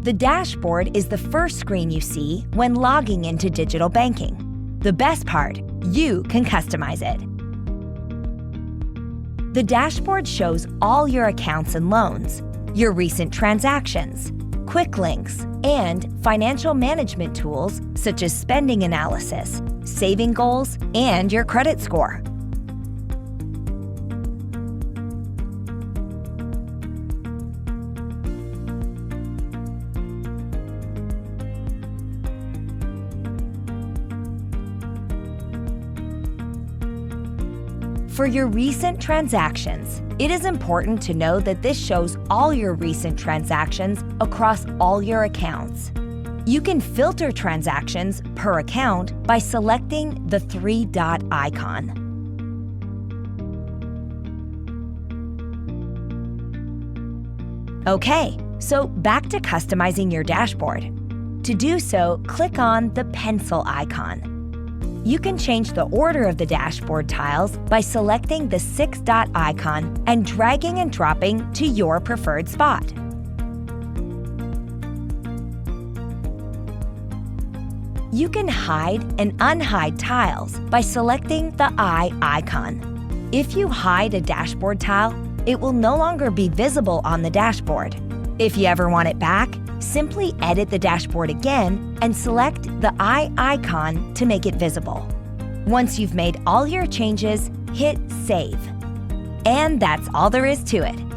The dashboard is the first screen you see when logging into digital banking. The best part, you can customize it. The dashboard shows all your accounts and loans, your recent transactions, quick links, and financial management tools such as spending analysis, saving goals, and your credit score. For your recent transactions, it is important to know that this shows all your recent transactions across all your accounts. You can filter transactions per account by selecting the three-dot icon. Okay, so back to customizing your dashboard. To do so, click on the pencil icon. You can change the order of the dashboard tiles by selecting the six-dot icon and dragging and dropping to your preferred spot. You can hide and unhide tiles by selecting the eye icon. If you hide a dashboard tile, it will no longer be visible on the dashboard. If you ever want it back, simply edit the dashboard again and select the eye icon to make it visible. Once you've made all your changes, hit Save. And that's all there is to it.